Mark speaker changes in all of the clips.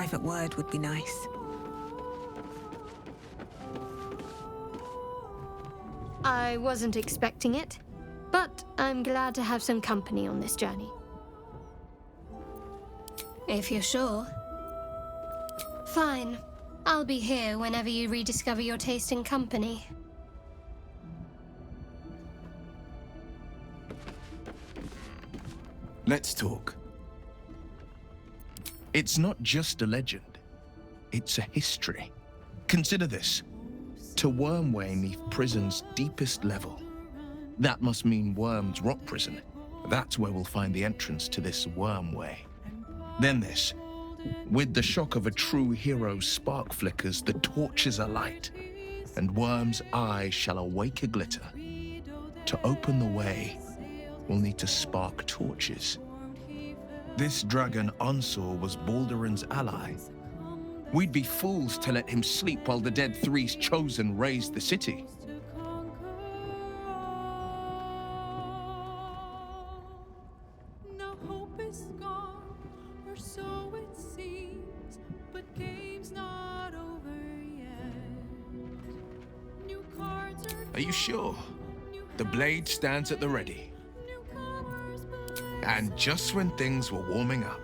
Speaker 1: private word would be nice.
Speaker 2: I wasn't expecting it, but I'm glad to have some company on this journey. If you're sure. Fine. I'll be here whenever you rediscover your taste in company.
Speaker 3: Let's talk. It's not just a legend. It's a history. Consider this. To Wormway 'neath prison's deepest level. That must mean Worm's rock prison. That's where we'll find the entrance to this Wormway. Then this. With the shock of a true hero's spark flickers, the torches alight, and Worm's eyes shall awake a glitter. To open the way, we'll need to spark torches. This dragon Unsur was Baldur's ally. We'd be fools to let him sleep while the dead Three's chosen raised the city. Are you sure? The blade stands at the ready. And just when things were warming up.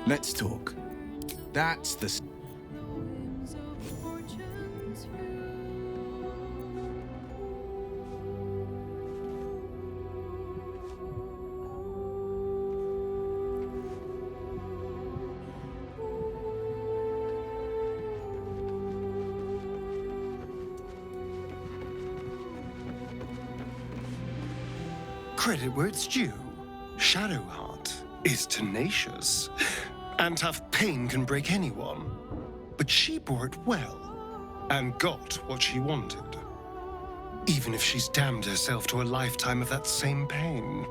Speaker 3: Let's talk. That's the...
Speaker 4: Credit where it's due. Shadowheart is tenacious, and tough pain can break anyone. But she bore it well, and got what she wanted. Even if she's damned herself to a lifetime of that same pain.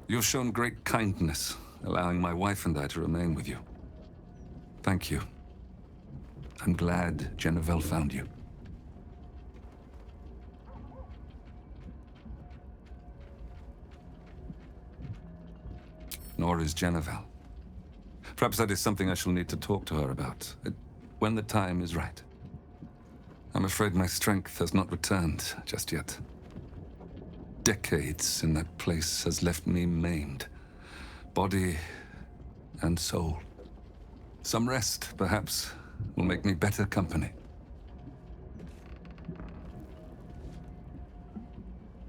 Speaker 5: You've shown great kindness, allowing my wife and I to remain with you. Thank you. I'm glad Jennifer found you. Nor is Jennifer. Perhaps that is something I shall need to talk to her about, when the time is right. I'm afraid my strength has not returned just yet. Decades in that place has left me maimed, body and soul. Some rest, perhaps, will make me better company.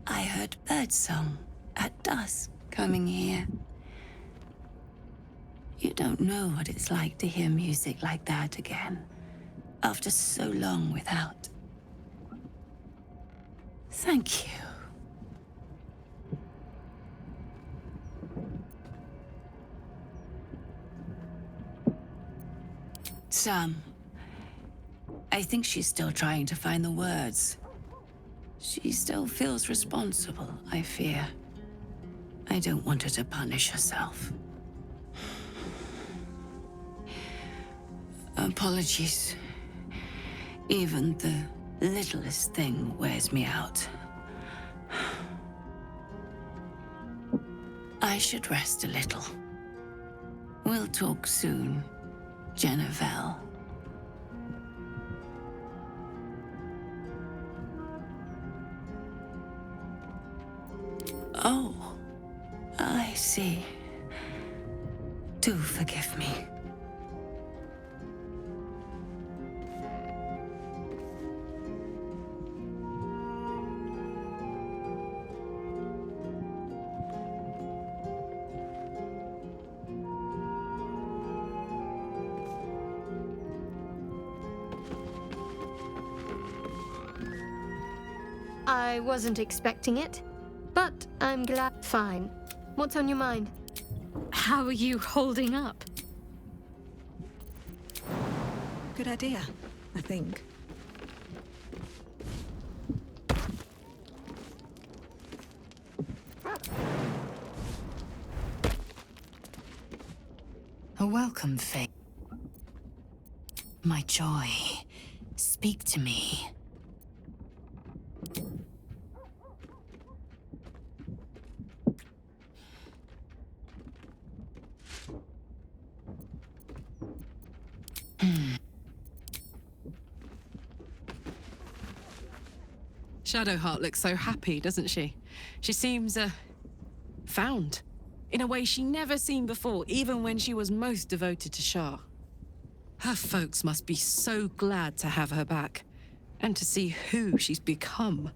Speaker 6: I heard birdsong at dusk coming here. You don't know what it's like to hear music like that again, after so long without. Thank you. Sam, I think she's still trying to find the words. She still feels responsible, I fear. I don't want her to punish herself. Apologies. Even the littlest thing wears me out. I should rest a little. We'll talk soon, Jennifer. Oh, I see. Do forgive me.
Speaker 2: I wasn't expecting it, but I'm glad. Fine. What's on your mind?
Speaker 1: How are you holding up?
Speaker 7: Good idea, I think.
Speaker 6: A welcome, fate. My joy. Speak to me.
Speaker 1: Shadowheart looks so happy, doesn't she? She seems, found. In a way she never seen before, even when she was most devoted to Shah. Her folks must be so glad to have her back, and to see who she's become.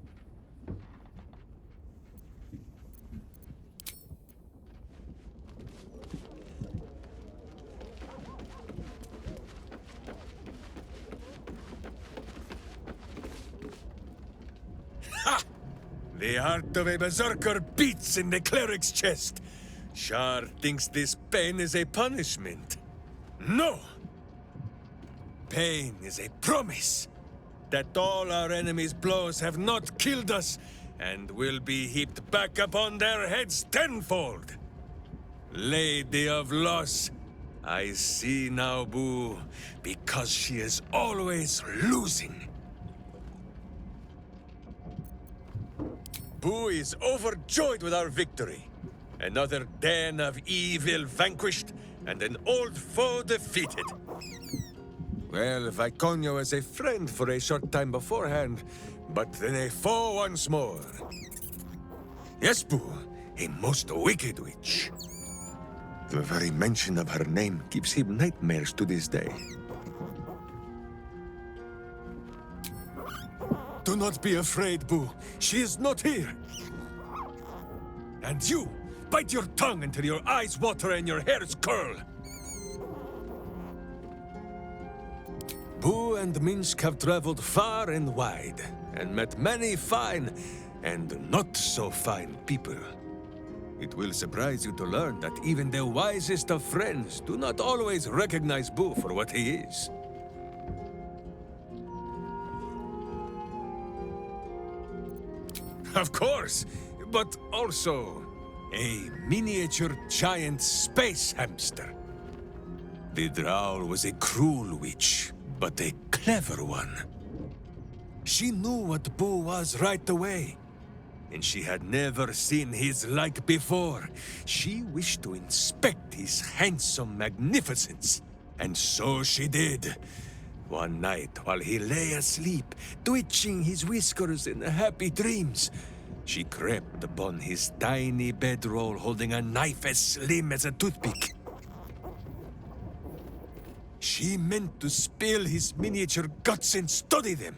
Speaker 8: The heart of a berserker beats in the cleric's chest. Shar thinks this pain is a punishment. No! Pain is a promise that all our enemies' blows have not killed us and will be heaped back upon their heads tenfold. Lady of Loss, I see now, Boo, because she is always losing. Boo is overjoyed with our victory. Another den of evil vanquished, and an old foe defeated. Well, Viconio was a friend for a short time beforehand, but then a foe once more. Yes, Boo, a most wicked witch. The very mention of her name gives him nightmares to this day. Do not be afraid, Boo. She is not here. And you, bite your tongue until your eyes water and your hairs curl. Boo and Minsk have traveled far and wide, and met many fine and not so fine people. It will surprise you to learn that even the wisest of friends do not always recognize Boo for what he is. Of course, but also a miniature giant space hamster. The Drow was a cruel witch, but a clever one. She knew what Boo was right away, and she had never seen his like before. She wished to inspect his handsome magnificence, and so she did. One night, while he lay asleep, twitching his whiskers in happy dreams, she crept upon his tiny bedroll holding a knife as slim as a toothpick. She meant to spill his miniature guts and study them.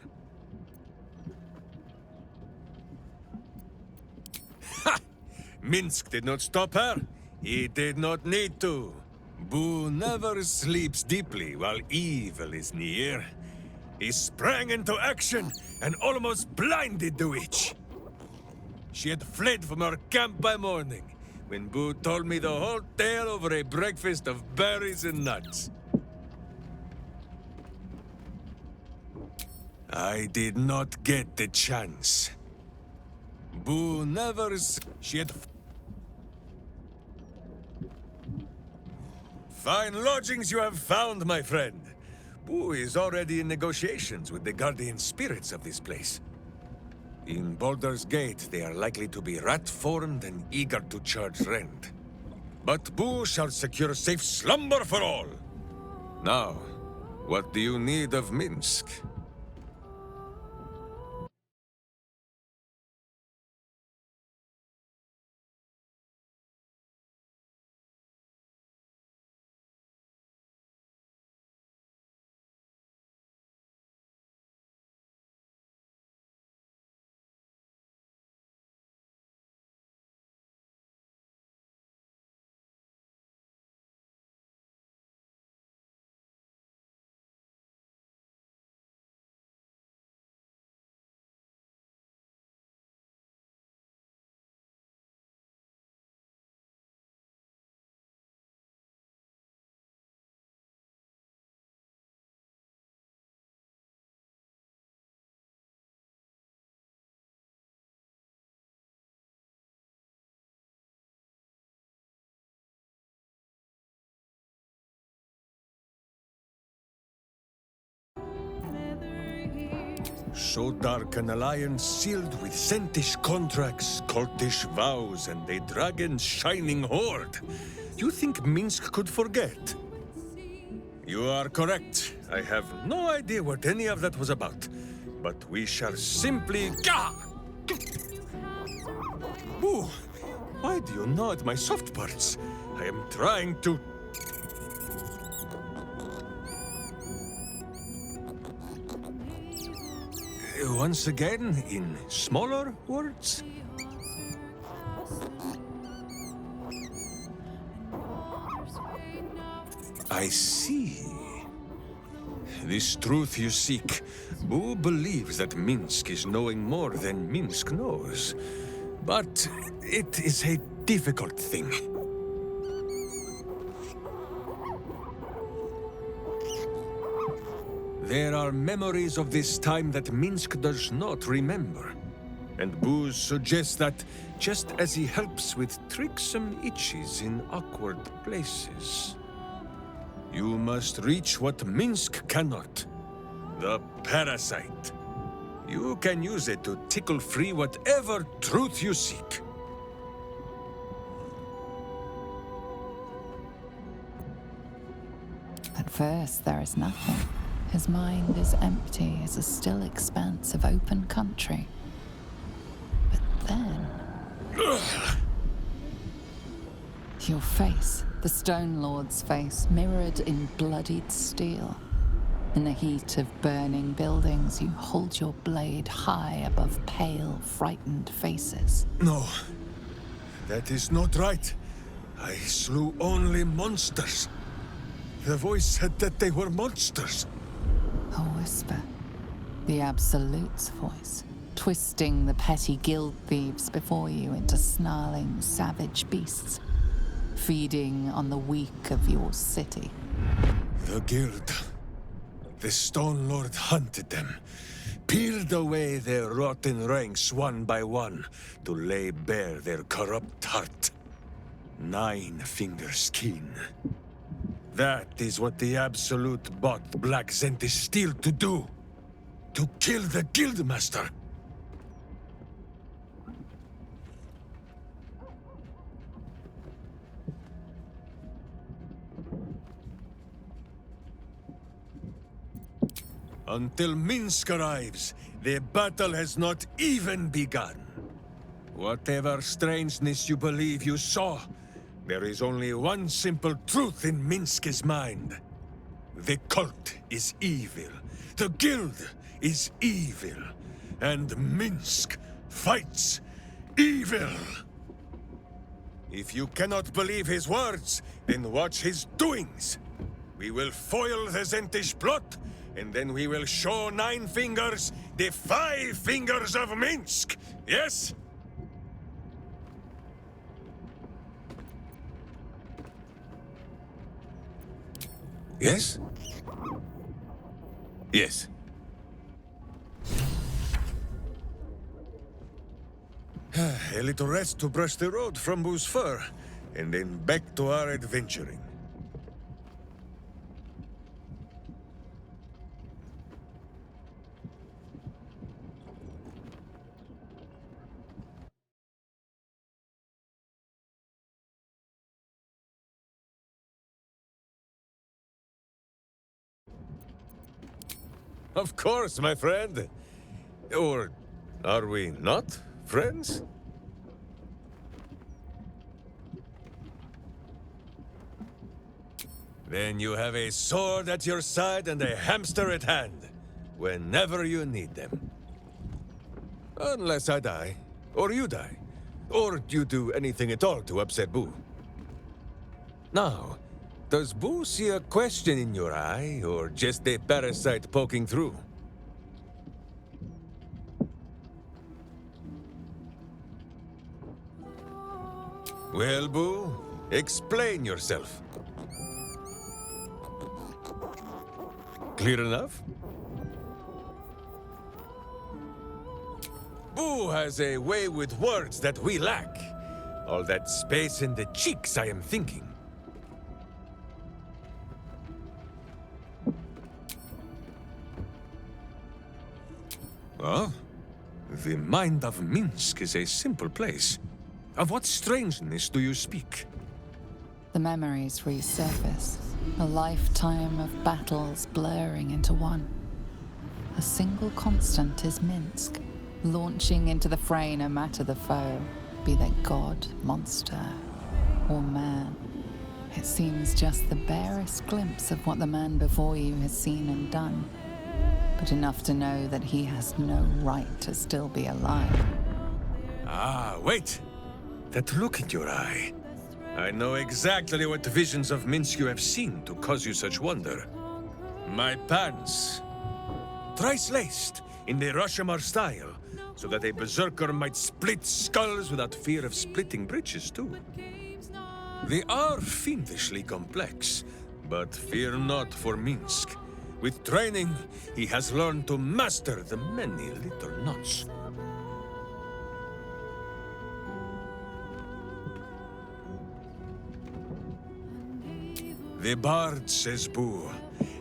Speaker 8: Ha! Minsk did not stop her. He did not need to. Boo never sleeps deeply while evil is near. He sprang into action and almost blinded the witch. She had fled from our camp by morning, when Boo told me the whole tale over a breakfast of berries and nuts. I did not get the chance. Boo never she had... Fine lodgings you have found, my friend. Boo is already in negotiations with the guardian spirits of this place. In Baldur's Gate, they are likely to be rat-formed and eager to charge rent. But Boo shall secure safe slumber for all. Now, what do you need of Minsk? So dark an alliance sealed with Sentish contracts, cultish vows, and a dragon's shining horde. You think Minsk could forget? You are correct. I have no idea what any of that was about. But we shall simply... Gah! Ooh, why do you gnaw at my soft parts? I am trying to... Once again, in smaller words? I see. This truth you seek. Who believes that Minsk is knowing more than Minsk knows? But it is a difficult thing. There are memories of this time that Minsk does not remember. And Booz suggests that, just as he helps with tricksome itches in awkward places, you must reach what Minsk cannot. The parasite. You can use it to tickle free whatever truth you seek.
Speaker 9: At first, there is nothing. His mind is empty as a still expanse of open country. But then... Your face, the Stone Lord's face, mirrored in bloodied steel. In the heat of burning buildings, you hold your blade high above pale, frightened faces.
Speaker 8: No, that is not right. I slew only monsters. The voice said that they were monsters.
Speaker 9: A whisper. The Absolute's voice, twisting the petty guild thieves before you into snarling, savage beasts, feeding on the weak of your city.
Speaker 8: The guild. The Stone Lord hunted them, peeled away their rotten ranks one by one to lay bare their corrupt heart. 9 fingers keen. That is what the Absolute bought Black Zentish Steel to do. To kill the Guildmaster. Until Minsk arrives, the battle has not even begun. Whatever strangeness you believe you saw, there is only one simple truth in Minsk's mind. The cult is evil. The guild is evil. And Minsk fights evil. If you cannot believe his words, then watch his doings. We will foil the Zentish plot, and then we will show 9 fingers the 5 fingers of Minsk! Yes? Yes? Yes. A little rest to brush the road from Boo's fur, and then back to our adventuring. Of course, my friend. Or are we not friends? Then you have a sword at your side and a hamster at hand, whenever you need them. Unless I die, or you die, or you do anything at all to upset Boo. Now, does Boo see a question in your eye, or just a parasite poking through? Well, Boo, explain yourself. Clear enough? Boo has a way with words that we lack. All that space in the cheeks, I am thinking. Well, the mind of Minsk is a simple place. Of what strangeness do you speak?
Speaker 9: The memories resurface, a lifetime of battles blurring into one. A single constant is Minsk, launching into the fray no matter the foe, be they god, monster, or man. It seems just the barest glimpse of what the man before you has seen and done, but enough to know that he has no right to still be alive.
Speaker 8: Ah, wait! That look in your eye. I know exactly what visions of Minsk you have seen to cause you such wonder. My pants. Thrice laced in the Rashomar style, so that a berserker might split skulls without fear of splitting breeches too. They are fiendishly complex, but fear not for Minsk. With training, he has learned to master the many little knots. The bards, says Boo.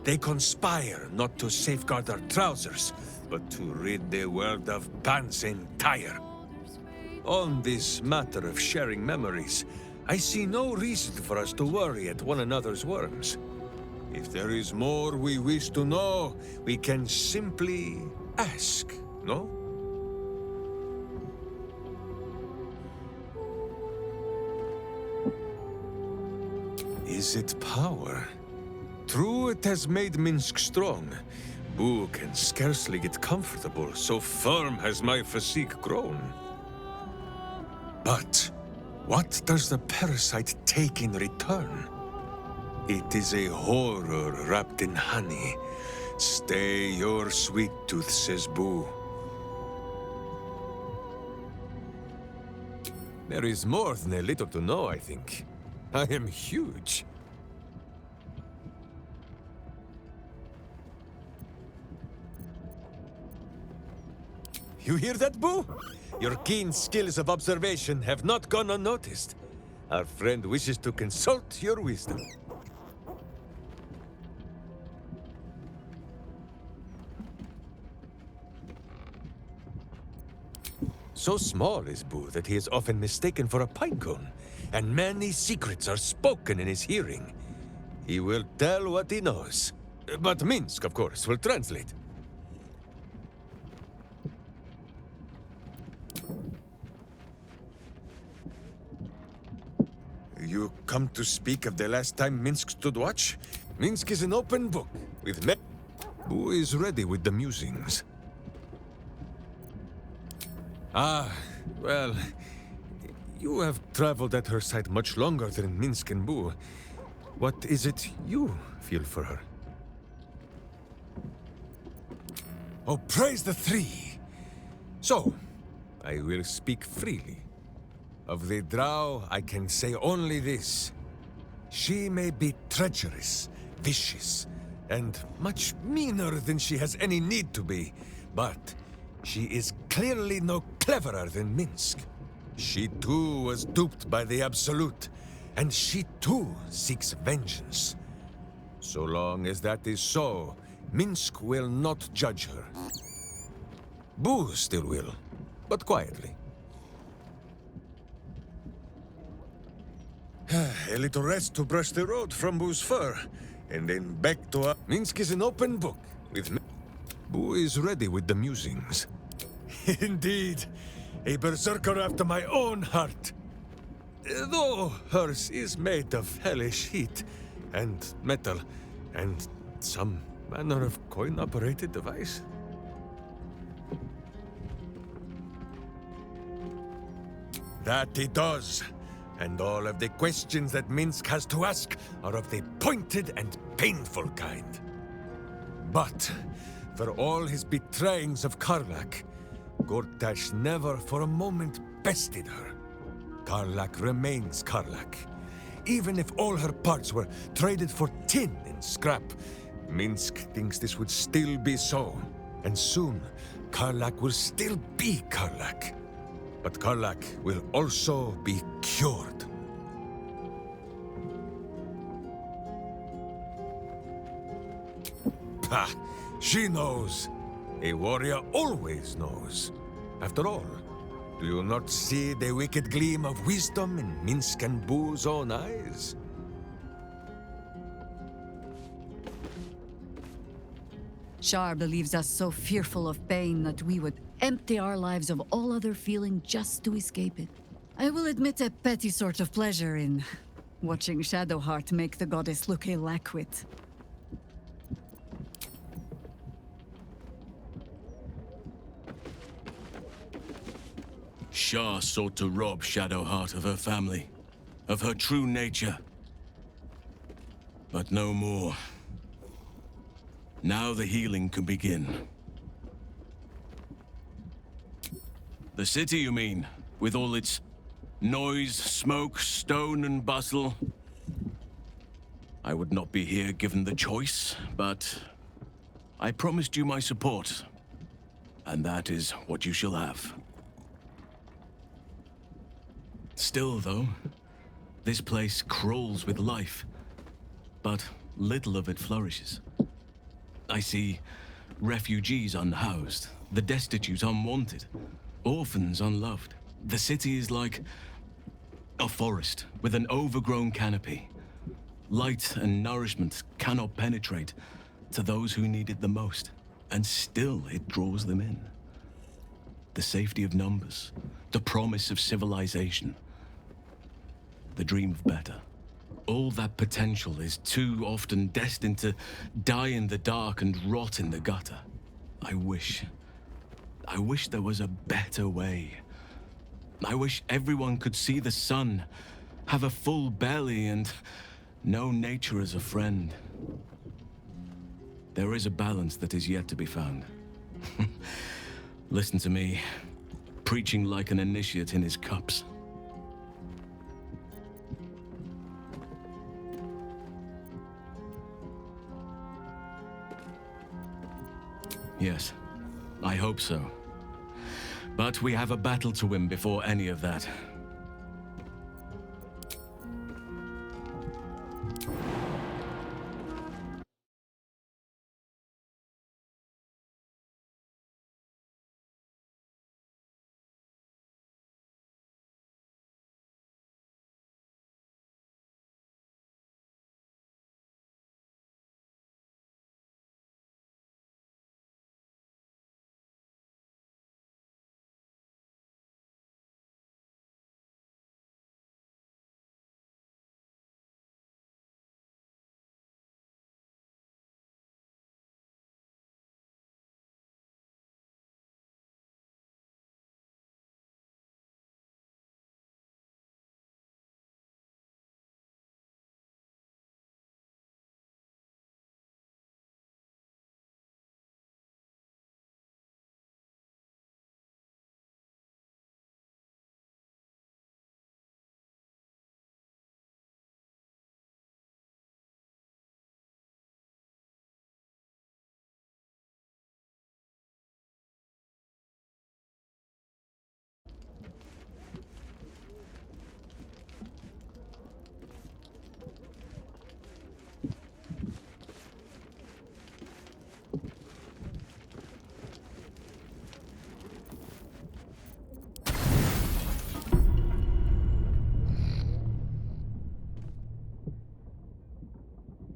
Speaker 8: They conspire not to safeguard their trousers, but to rid the world of pants entire. On this matter of sharing memories, I see no reason for us to worry at one another's worms. If there is more we wish to know, we can simply ask, no? Is it power? True, it has made Minsk strong. Boo can scarcely get comfortable, so firm has my physique grown. But what does the parasite take in return? It is a horror wrapped in honey. Stay your sweet tooth, says Boo. There is more than a little to know, I think. I am huge. You hear that, Boo? Your keen skills of observation have not gone unnoticed. Our friend wishes to consult your wisdom. So small is Boo that he is often mistaken for a pinecone, and many secrets are spoken in his hearing. He will tell what he knows. But Minsk, of course, will translate. You come to speak of the last time Minsk stood watch? Minsk is an open book, with me. Boo is ready with the musings. Ah, well, you have traveled at her side much longer than Minsk and Boo. What is it you feel for her? Oh, praise the three! So, I will speak freely. Of the Drow, I can say only this. She may be treacherous, vicious, and much meaner than she has any need to be, but she is clearly no cleverer than Minsk. She too was duped by the Absolute, and she too seeks vengeance. So long as that is so, Minsk will not judge her. Boo still will, but quietly. A little rest to brush the road from Boo's fur, and then back to Minsk is an open book, with me. Boo is ready with the musings. Indeed, a berserker after my own heart. Though hers is made of hellish heat, and metal, and some manner of coin-operated device. That it does. And all of the questions that Minsk has to ask are of the pointed and painful kind. But, for all his betrayings of Karlak, Gortash never for a moment bested her. Karlak remains Karlak. Even if all her parts were traded for tin and scrap, Minsk thinks this would still be so. And soon, Karlak will still be Karlak. But Karlak will also be cured. Pah! She knows. A warrior always knows. After all, do you not see the wicked gleam of wisdom in Minsk and Boo's own eyes?
Speaker 10: Shar believes us so fearful of pain that we would empty our lives of all other feeling just to escape it. I will admit a petty sort of pleasure in watching Shadowheart make the goddess look ill-equipped.
Speaker 11: Shar sought to rob Shadowheart of her family, of her true nature. But no more. Now the healing can begin. The city, you mean? With all its noise, smoke, stone, and bustle? I would not be here given the choice, but I promised you my support. And that is what you shall have. Still, though, this place crawls with life, but little of it flourishes. I see refugees unhoused, the destitute unwanted, orphans unloved. The city is like a forest with an overgrown canopy. Light and nourishment cannot penetrate to those who need it the most, and still it draws them in. The safety of numbers, the promise of civilization, the dream of better. All that potential is too often destined to die in the dark and rot in the gutter. I wish there was a better way. I wish everyone could see the sun, have a full belly, and know nature as a friend. There is a balance that is yet to be found. Listen to me, preaching like an initiate in his cups. Yes, I hope so. But we have a battle to win before any of that.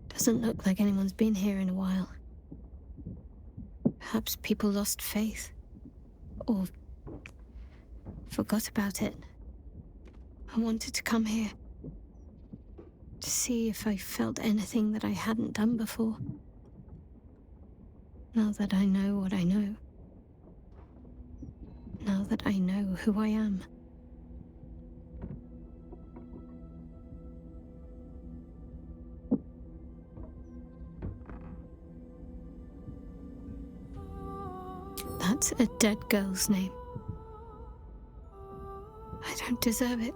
Speaker 2: Doesn't look like anyone's been here in a while. Perhaps people lost faith. Or forgot about it. I wanted to come here. To see if I felt anything that I hadn't done before. Now that I know what I know. Now that I know who I am. That's a dead girl's name. I don't deserve it.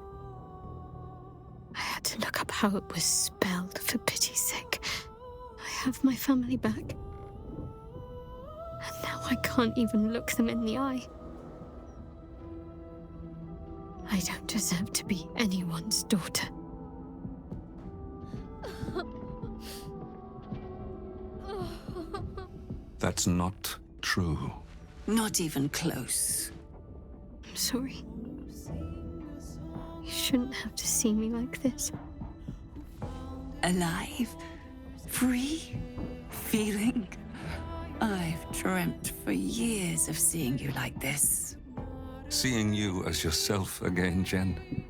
Speaker 2: I had to look up how it was spelled, for pity's sake. I have my family back. And now I can't even look them in the eye. I don't deserve to be anyone's daughter.
Speaker 5: That's not true.
Speaker 6: Not even close.
Speaker 2: I'm sorry. You shouldn't have to see me like this.
Speaker 6: Alive? Free? Feeling? I've dreamt for years of seeing you like this.
Speaker 5: Seeing you as yourself again, Jen.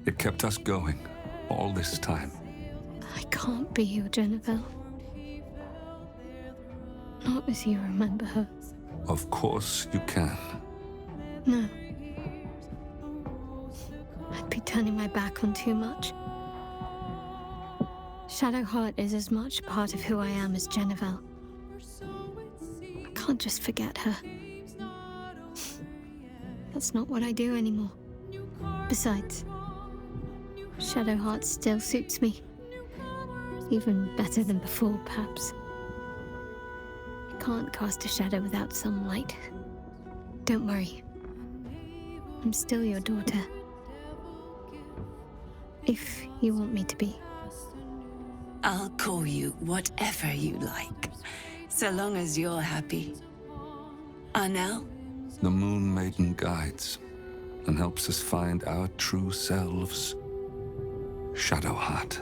Speaker 5: It kept us going all this time.
Speaker 2: I can't be your Jennifer. Not as you remember her.
Speaker 5: Of course you can.
Speaker 2: No. I'd be turning my back on too much. Shadowheart is as much part of who I am as Jennifer. I can't just forget her. That's not what I do anymore. Besides, Shadowheart still suits me. Even better than before, perhaps. You can't cast a shadow without some light. Don't worry. I'm still your daughter. If you want me to be.
Speaker 6: I'll call you whatever you like, so long as you're happy. Arnell?
Speaker 5: The Moon Maiden guides and helps us find our true selves. Shadowheart.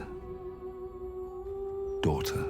Speaker 5: Daughter.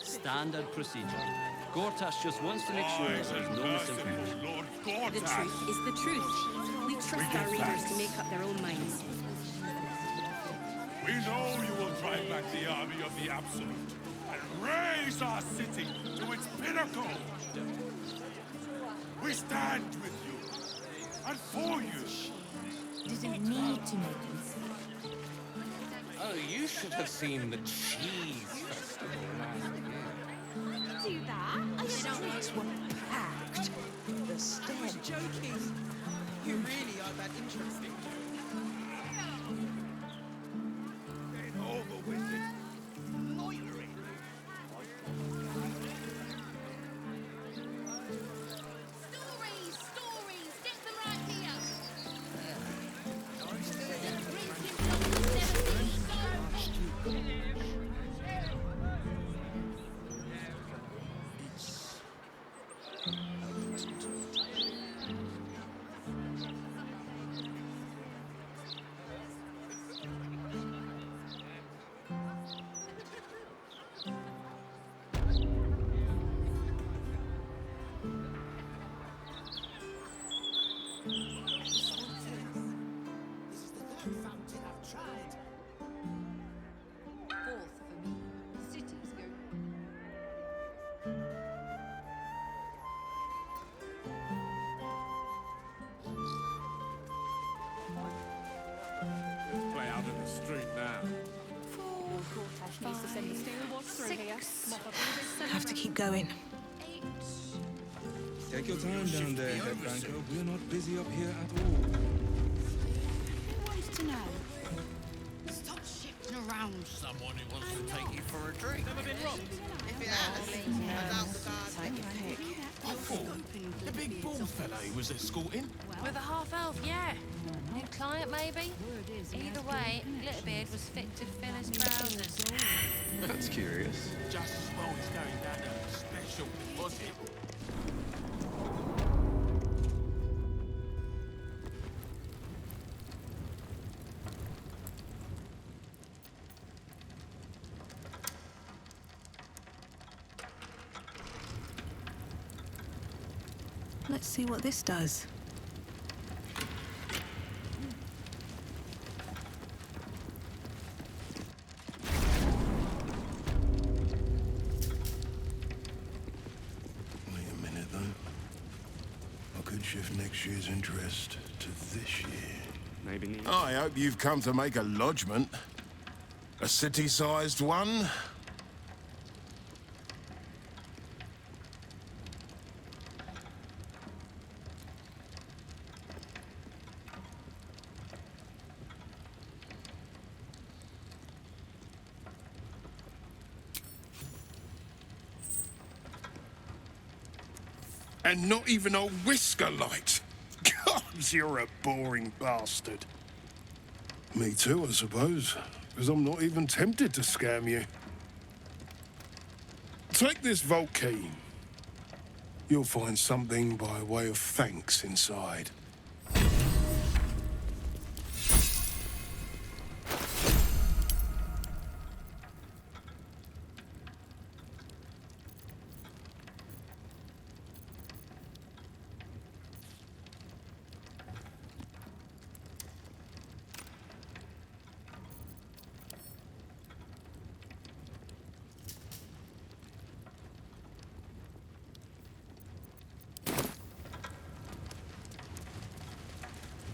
Speaker 12: Standard procedure. Gortash just wants to make sure that there's no misinformation.
Speaker 13: The truth is the truth. We trust our readers to make up their own minds.
Speaker 14: We know you will drive back the army of the Absolute and raise our city to its pinnacle. We stand with you and for you.
Speaker 13: Didn't need to make them.
Speaker 15: Oh, you should have seen the cheese festival last year.
Speaker 13: Do that? The streets were packed. The stand. I was joking. You really are that interesting.
Speaker 14: Get over with it. Play out in the street now.
Speaker 7: Have to keep going.
Speaker 16: Take your time down there, headbanker. We're not busy up here at all.
Speaker 13: Who wants to know? Stop shifting around.
Speaker 17: Someone who wants to take you for a drink.
Speaker 13: Never been robbed.
Speaker 17: If it has,
Speaker 13: Take your pick.
Speaker 14: I thought the big bald fella he was escorting.
Speaker 18: With a half-elf, yeah. New client, maybe? Either way, Littlebeard was fit to fill his trousers.
Speaker 16: That's curious.
Speaker 14: Just as well he's going down to a special deposit.
Speaker 7: Let's see what this does.
Speaker 19: Wait a minute, though. I could shift next year's interest to this year.
Speaker 14: Maybe.
Speaker 19: I hope you've come to make a lodgment. A city-sized one. And not even a whisker light. God, you're a boring bastard. Me too, I suppose, because I'm not even tempted to scam you. Take this vault key. You'll find something by way of thanks inside.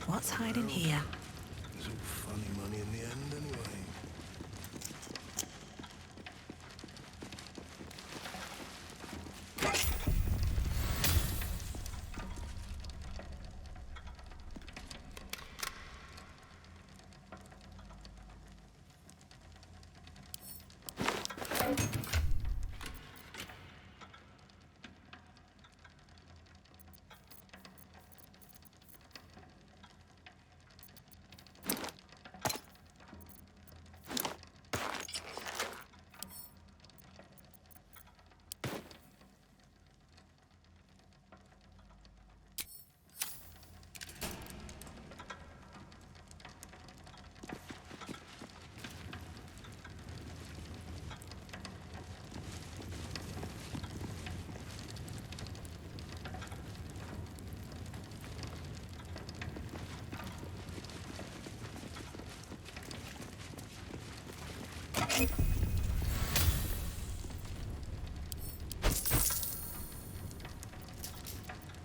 Speaker 7: What's hiding here?
Speaker 19: It's all funny money in the end, anyway.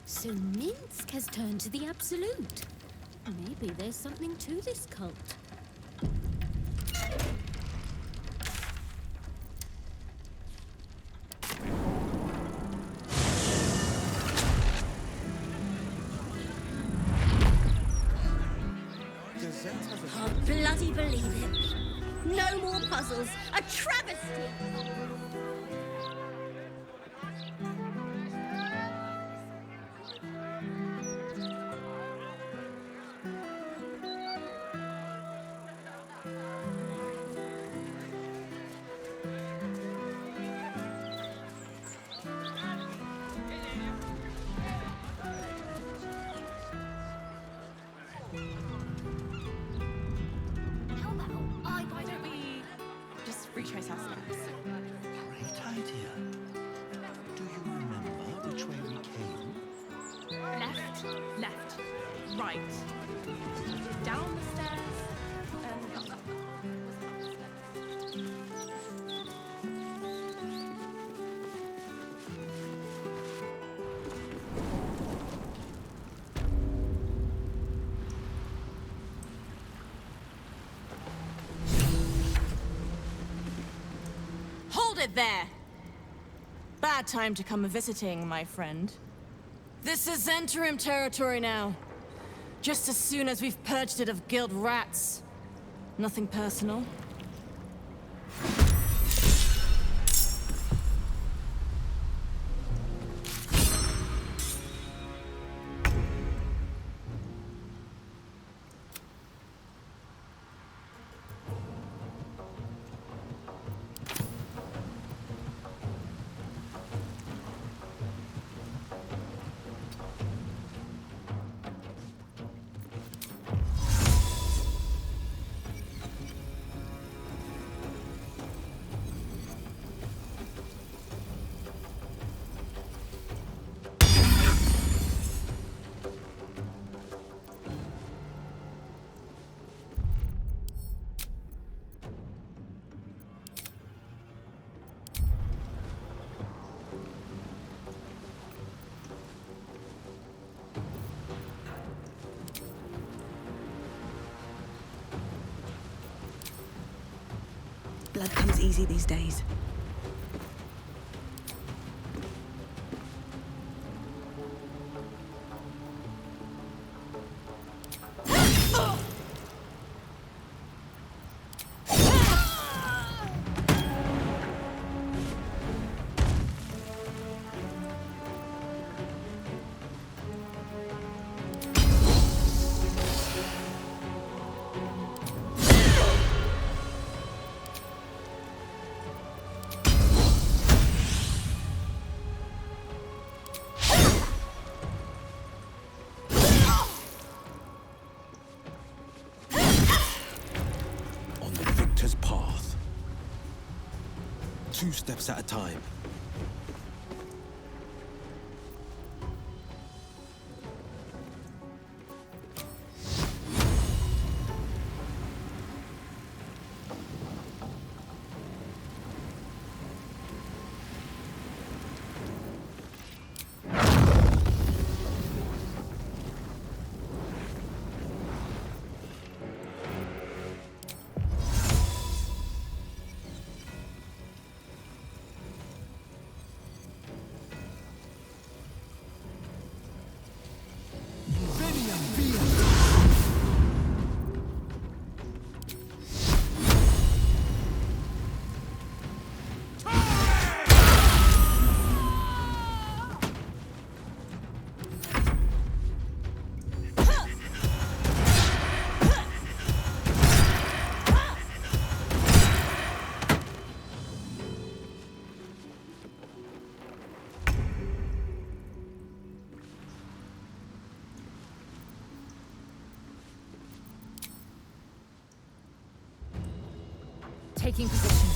Speaker 20: So Minsk has turned to the Absolute. Maybe there's something to this cult. Can't bloody believe it. No more puzzles. A travesty.
Speaker 13: Right. Down the stairs and up. Hold it there! Bad time to come visiting, my friend. This is Zhentarim territory now. Just as soon as we've purged it of guild rats. Nothing personal.
Speaker 7: Blood comes easy these days.
Speaker 16: Path. 2 steps at a time.
Speaker 13: Taking position.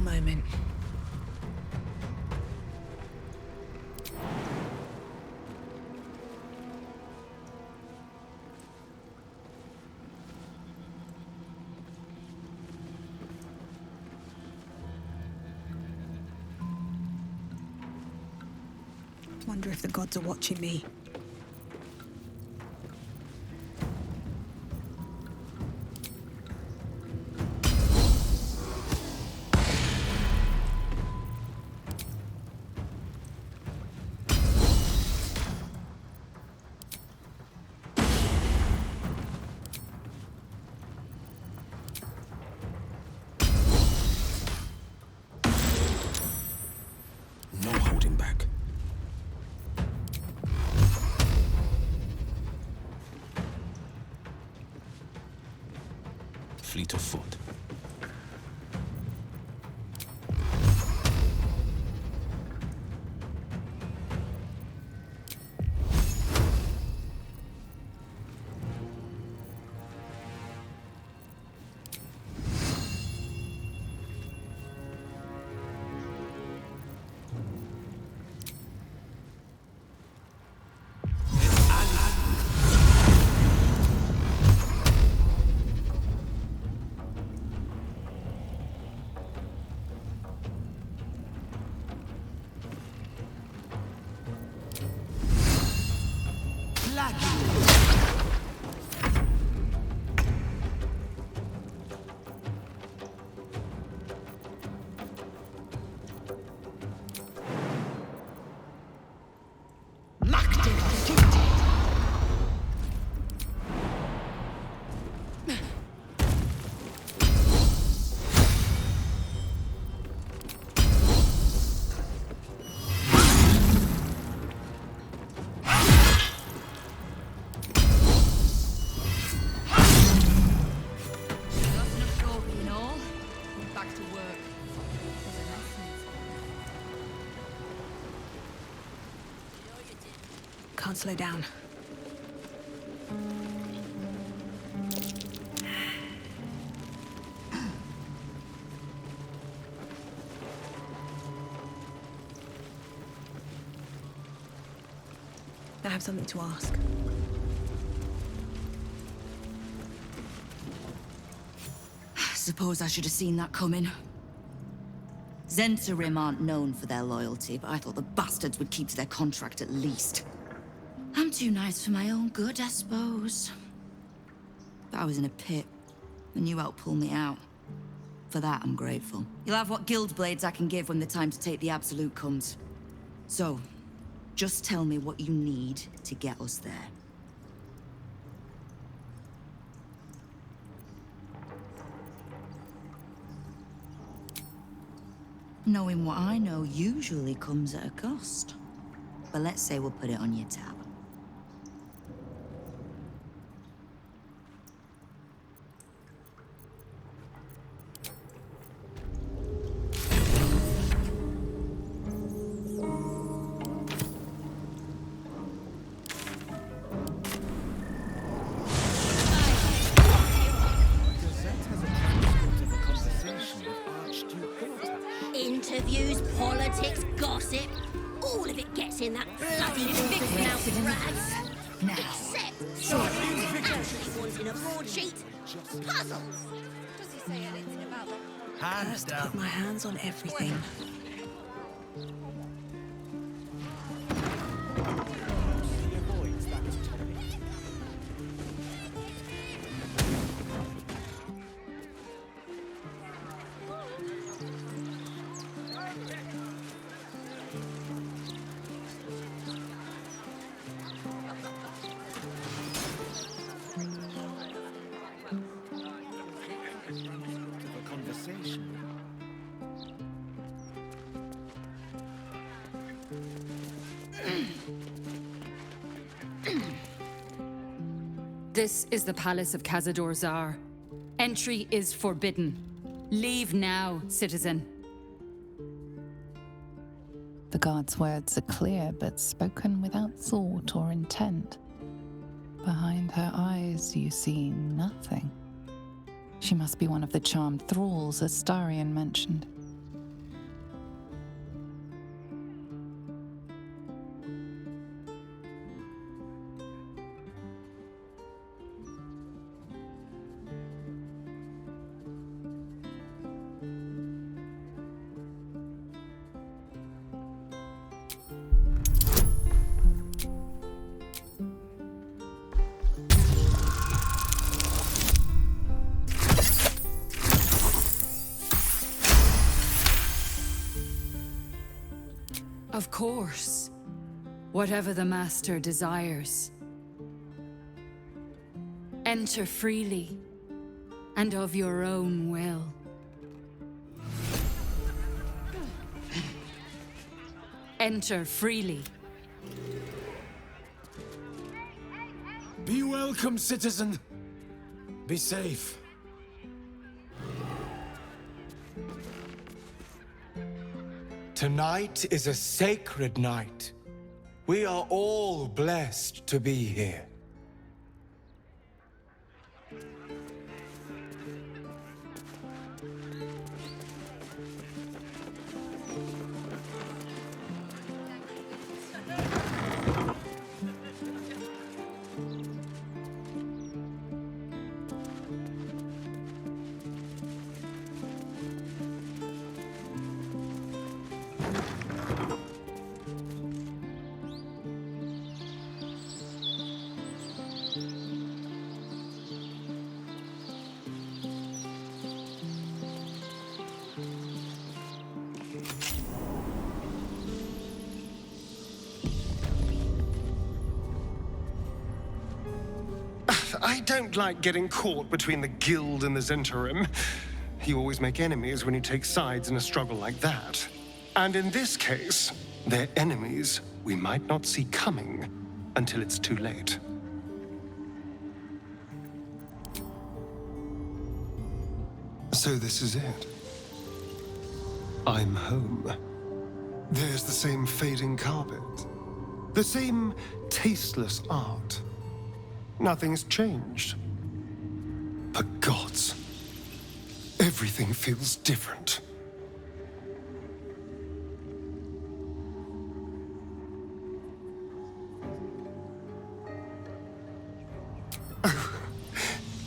Speaker 7: moment. Wonder if the gods are watching me.
Speaker 16: No holding back. Fleet of foot.
Speaker 7: Can't slow down. I have something to ask.
Speaker 6: Suppose I should have seen that coming. Zentarim aren't known for their loyalty, but I thought the bastards would keep to their contract at least. I'm too nice for my own good, I suppose. But I was in a pit, and you helped pull me out. For that, I'm grateful. You'll have what guild blades I can give when the time to take the Absolute comes. So, just tell me what you need to get us there. Knowing what I know usually comes at a cost. But let's say we'll put it on your tab.
Speaker 20: Interviews, politics, gossip, all of it gets in that bloody big mouth of rags.
Speaker 6: Now.
Speaker 20: Except something wanting a broadsheet. Puzzles. Does he say anything about them?
Speaker 7: First, put my hands on everything.
Speaker 10: This is the palace of Cazador Zar. Entry is forbidden. Leave now, citizen.
Speaker 9: The guard's words are clear, but spoken without thought or intent. Behind her eyes, you see nothing. She must be one of the charmed thralls Astarion mentioned.
Speaker 10: Of course. Whatever the Master desires. Enter freely, and of your own will. Enter freely.
Speaker 21: Be welcome, citizen. Be safe. Tonight is a sacred night. We are all blessed to be here.
Speaker 4: I don't like getting caught between the Guild and the Zhentarim. You always make enemies when you take sides in a struggle like that. And in this case, they're enemies we might not see coming until it's too late. So this is it. I'm home. There's the same fading carpet. The same tasteless art. Nothing's changed. But gods, everything feels different.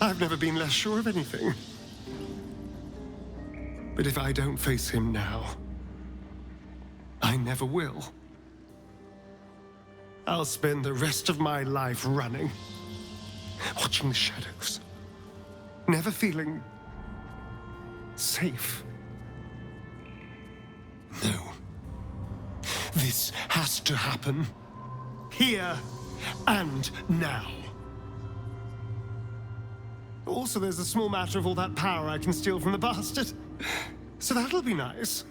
Speaker 4: I've never been less sure of anything. But if I don't face him now, I never will. I'll spend the rest of my life running, watching the shadows, never feeling safe. No. This has to happen. Here and now. Also, there's a small matter of all that power I can steal from the bastard. So that'll be nice.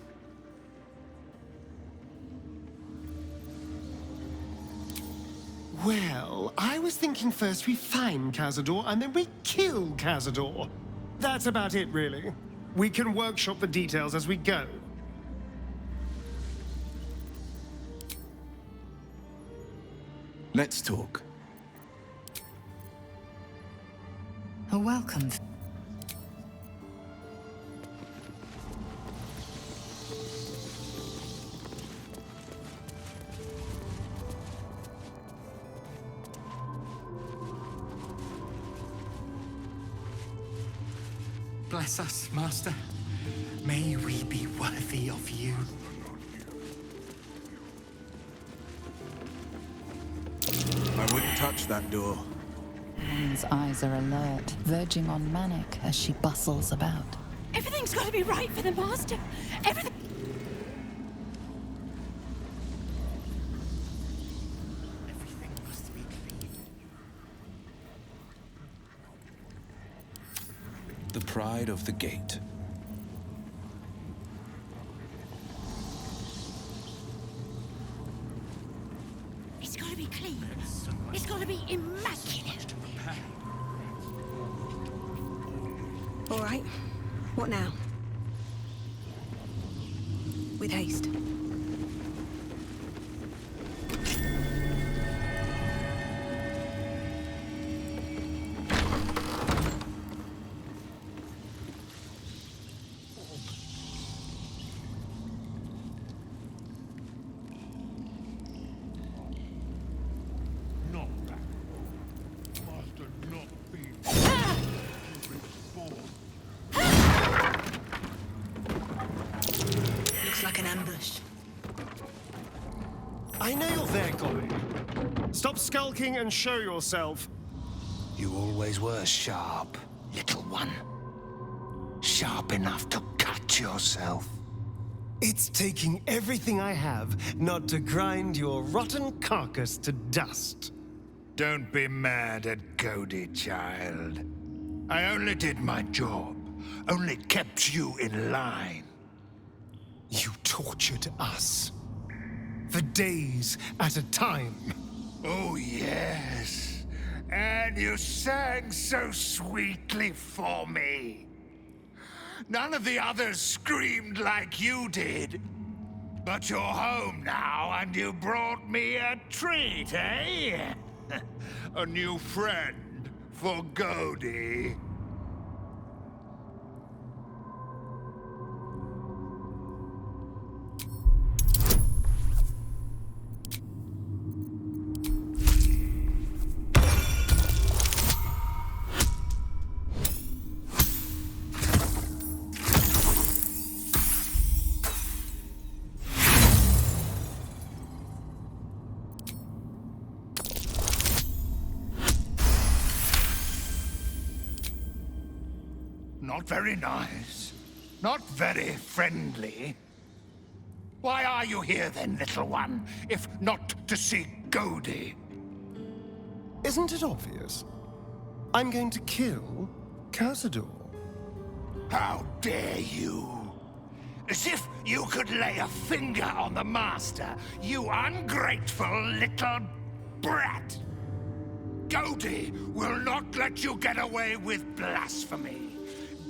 Speaker 4: Well, I was thinking first we find Cazador and then we kill Cazador. That's about it, really. We can workshop the details as we go.
Speaker 11: Let's talk.
Speaker 7: A welcome.
Speaker 22: Bless us, Master. May we be worthy of you.
Speaker 16: I wouldn't touch that door.
Speaker 9: Anne's eyes are alert, verging on manic as she bustles about.
Speaker 20: Everything's got to be right for the Master. Everything.
Speaker 16: The pride of the gate.
Speaker 20: It's got to be clean. It's got to be immaculate.
Speaker 7: All right. What now? With haste.
Speaker 14: Not that. Master not be.
Speaker 7: Looks like an ambush.
Speaker 4: I know you're there, Golly. Stop skulking and show yourself.
Speaker 17: You always were sharp, little one. Sharp enough to cut yourself.
Speaker 4: It's taking everything I have not to grind your rotten carcass to dust.
Speaker 1: Don't be mad at Cody, child. I only did my job. Only kept you in line.
Speaker 4: You tortured us. For days at a time.
Speaker 1: Oh, yes. And you sang so sweetly for me. None of the others screamed like you did. But you're home now, and you brought me a treat, eh? A new friend for Cody. Not very nice. Not very friendly. Why are you here then, little one, if not to see Cody?
Speaker 4: Isn't it obvious? I'm going to kill Cazador.
Speaker 1: How dare you? As if you could lay a finger on the Master, you ungrateful little brat! Cody will not let you get away with blasphemy.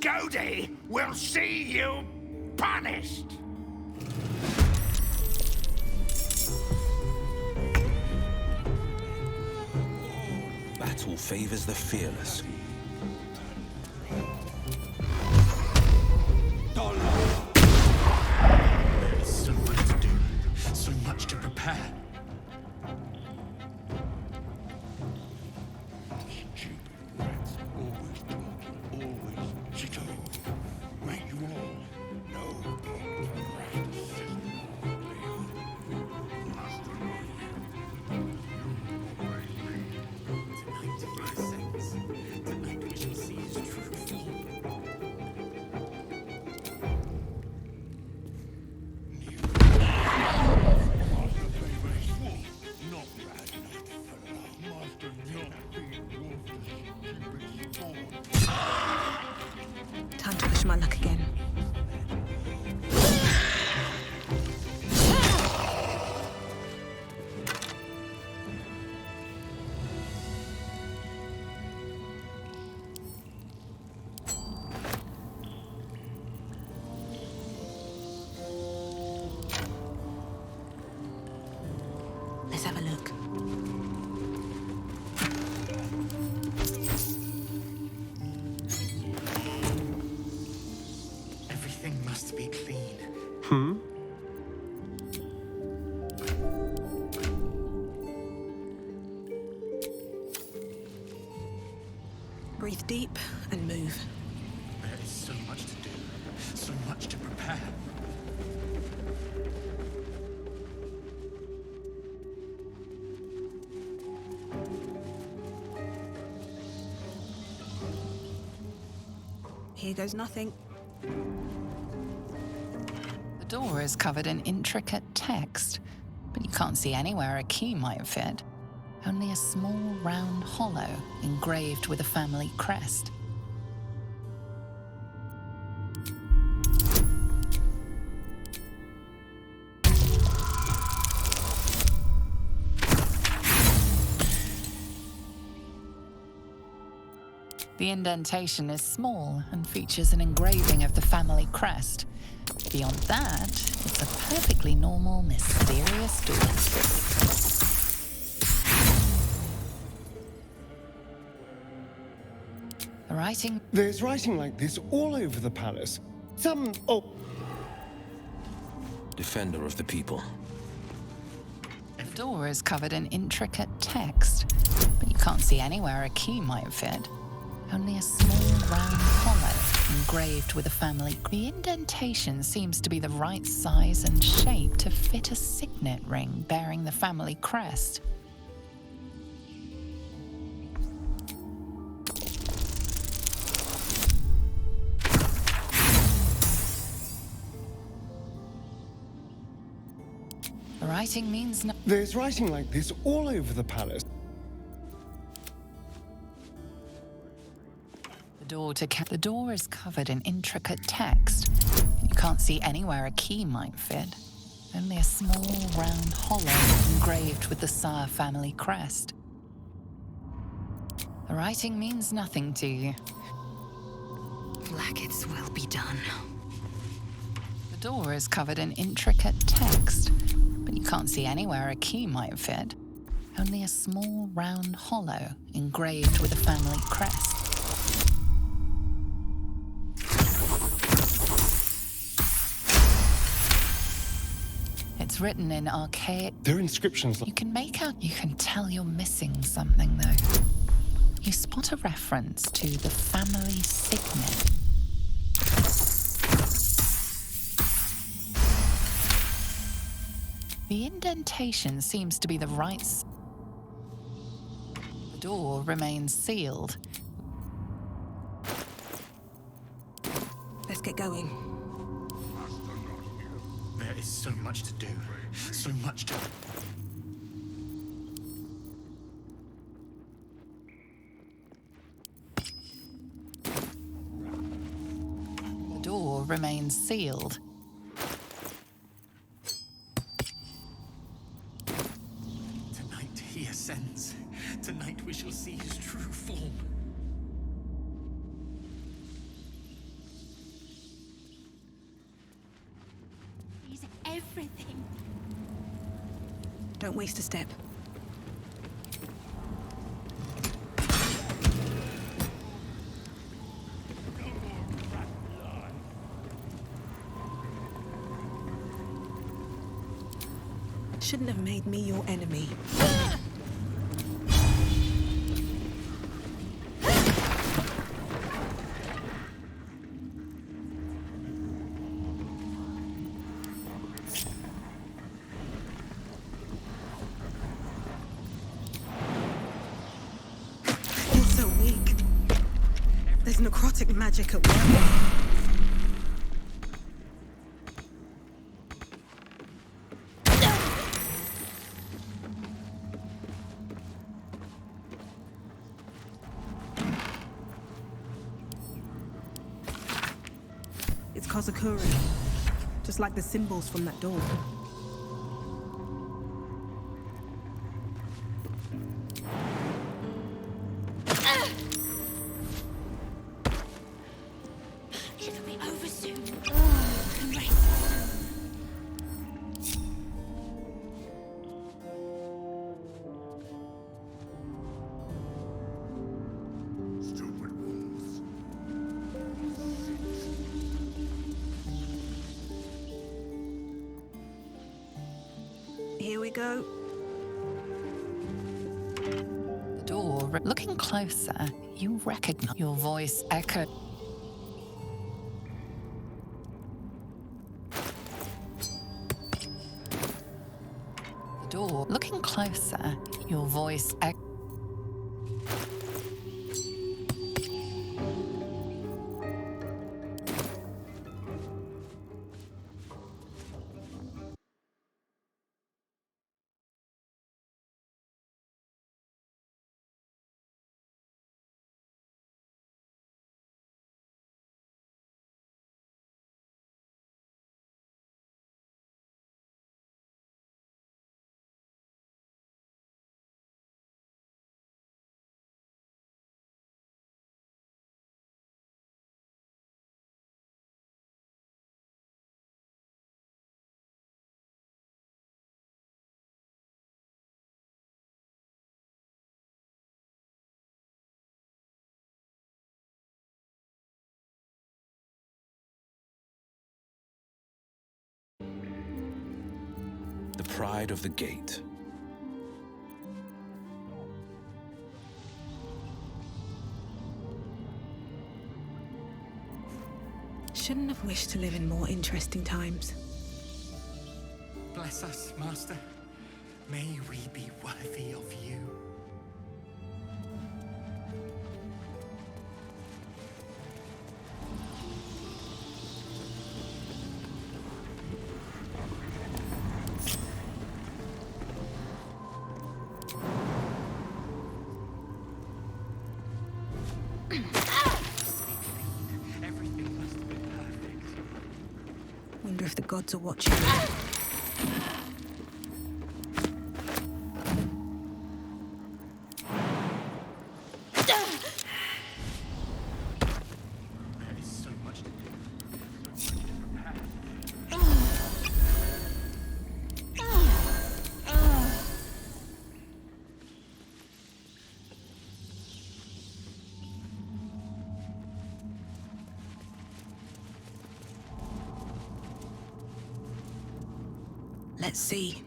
Speaker 1: Cody will see you punished!
Speaker 17: Battle favors the fearless.
Speaker 22: There's so much to do, so much to prepare.
Speaker 7: Time to push my luck again. Let's have a look.
Speaker 22: Everything must be clean.
Speaker 7: Breathe deep and move.
Speaker 22: There is so much to do, so much to prepare.
Speaker 7: Here goes nothing.
Speaker 9: The door is covered in intricate text, but you can't see anywhere a key might fit. Only a small round hollow engraved with a family crest. The indentation is small and features an engraving of the family crest. Beyond that, it's a perfectly normal, mysterious door. The writing...
Speaker 4: There's writing like this all over the palace.
Speaker 17: Defender of the people.
Speaker 9: The door is covered in intricate text, but you can't see anywhere a key might fit. Only a small round hollow engraved with a family. The indentation seems to be the right size and shape to fit a signet ring bearing the family crest. writing means no.
Speaker 4: There's writing like this all over the palace.
Speaker 9: The door is covered in intricate text. You can't see anywhere a key might fit. Only a small round hollow engraved with the Sire family crest. The writing means nothing to you.
Speaker 10: Blackets will be done.
Speaker 9: The door is covered in intricate text, but you can't see anywhere a key might fit. Only a small round hollow engraved with the family crest. It's written in archaic.
Speaker 4: There are inscriptions.
Speaker 9: You can make out. You can tell you're missing something, though. You spot a reference to the family signet. The indentation seems to be the right. The door remains sealed.
Speaker 7: Let's get going.
Speaker 22: There is so much to do. So much to...
Speaker 9: The door remains sealed.
Speaker 22: Tonight he ascends. Tonight we shall see his true form.
Speaker 20: He's everything.
Speaker 7: Don't waste a step. Shouldn't have made me your enemy. You're so weak. There's necrotic magic at work. It's Kozakura, just like the symbols from that door.
Speaker 20: It'll be over soon. Oh, can rest.
Speaker 7: Here we go.
Speaker 9: The door. Looking closer, you recognize your voice echo. The door. Looking closer, your voice echo.
Speaker 17: The pride of the gate.
Speaker 7: Shouldn't have wished to live in more interesting times.
Speaker 22: Bless us, Master. May we be worthy of you.
Speaker 7: wonder if the gods are watching. Let's see.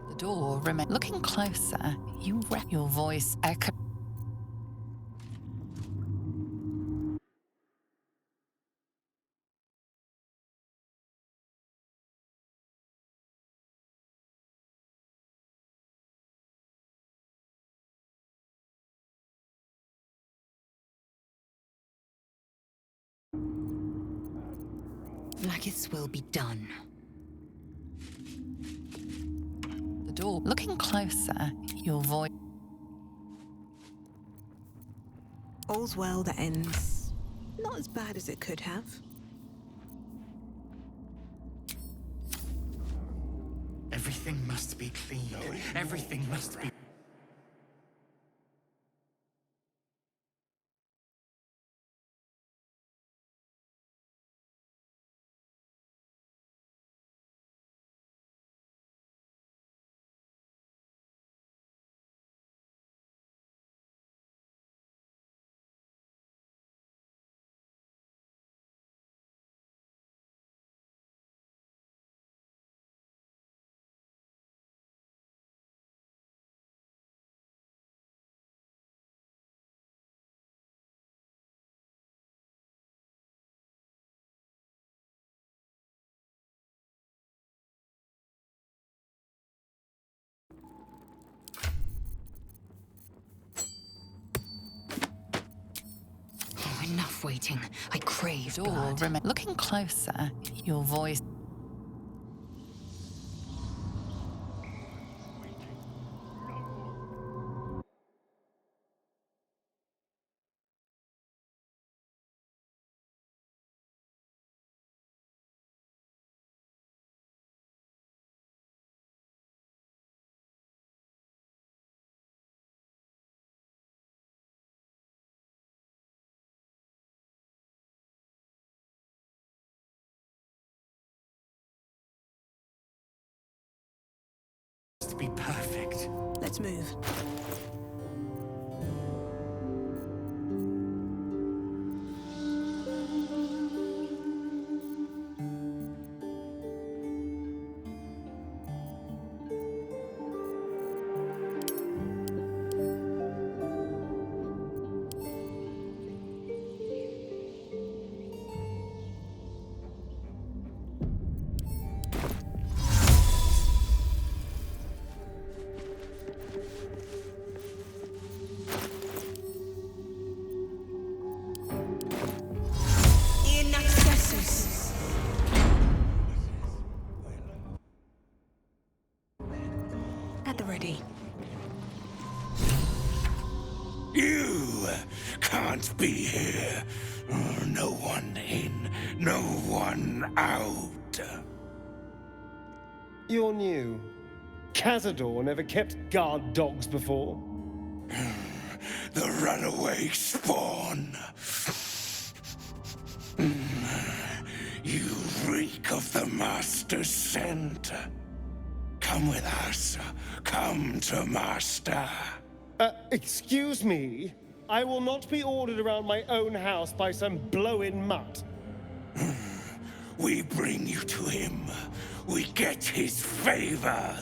Speaker 9: The door remained. Looking closer, you your voice echoed.
Speaker 10: Blackest will be done.
Speaker 9: The door. Looking closer, your voice.
Speaker 7: All's well that ends not as bad as it could have.
Speaker 22: Everything must be clean. Everything must be...
Speaker 10: Oh, enough waiting. I crave
Speaker 9: Door
Speaker 10: blood.
Speaker 9: remained. Looking closer, your voice.
Speaker 22: to be perfect.
Speaker 7: Let's move. At the ready.
Speaker 1: You can't be here. No one in, no one out.
Speaker 4: You're new. Cazador never kept guard dogs before.
Speaker 1: The runaway spawn. You reek of the Master's scent. Come with us. Come to Master.
Speaker 4: Excuse me? I will not be ordered around my own house by some blow-in mutt.
Speaker 1: We bring you to him. We get his favor.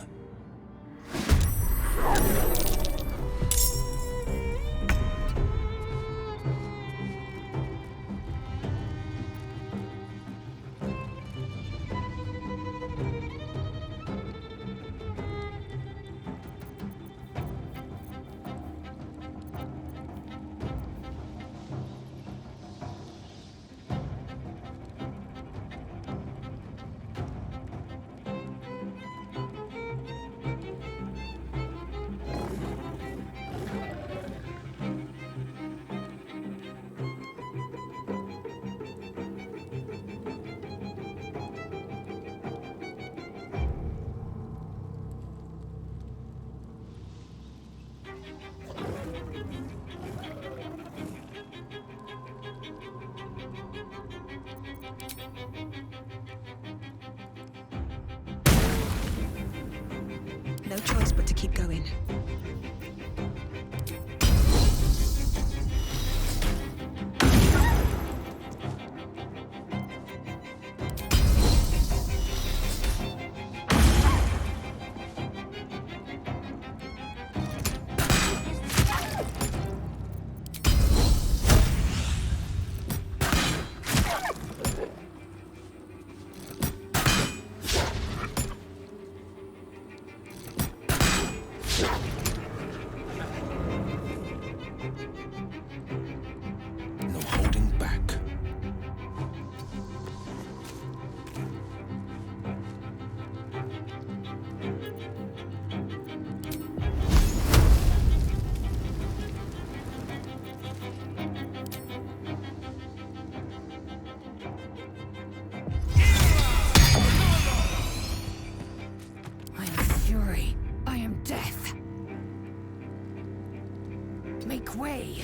Speaker 7: keep going.
Speaker 17: No holding back.
Speaker 6: I am fury. I am death. Make way.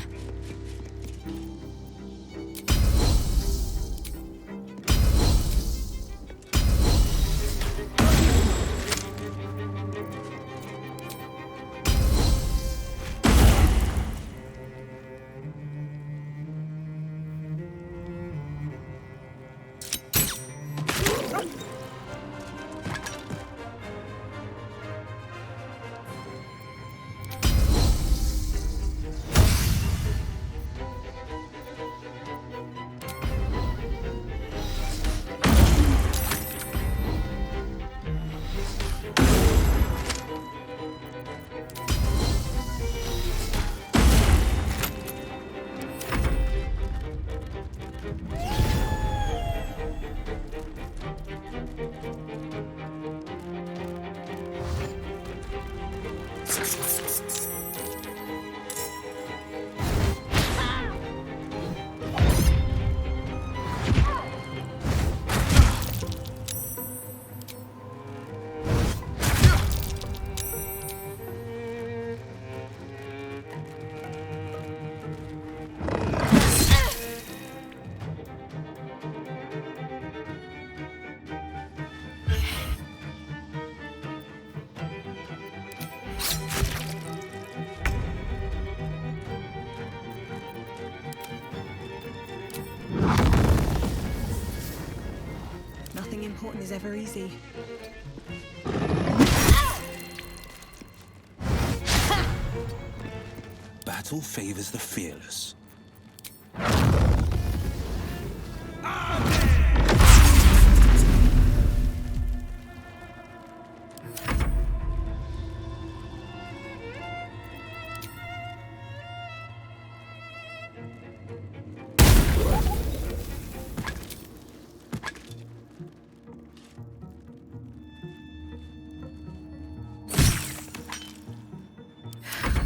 Speaker 7: Nothing important is ever easy.
Speaker 17: Battle favors the fearless.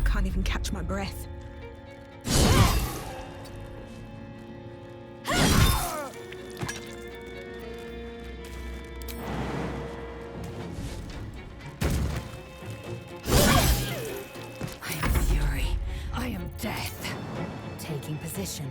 Speaker 7: Can't even catch my breath.
Speaker 6: I am fury. I am death. Taking position.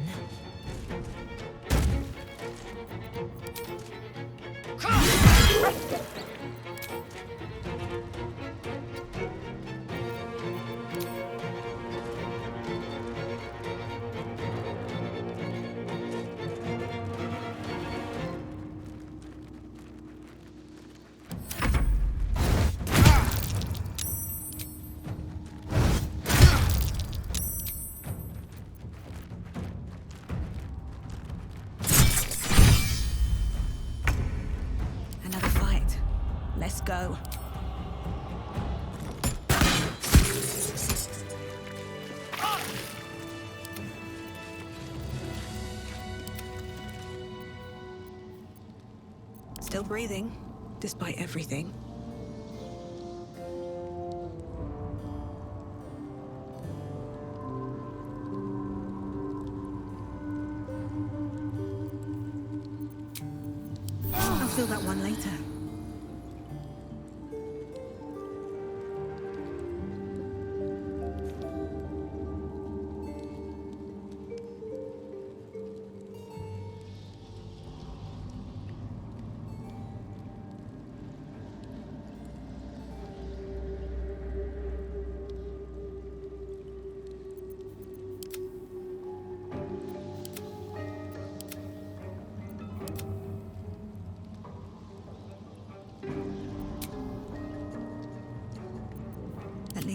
Speaker 7: Another fight. Let's go. Still breathing, despite everything. I'll fill that one later.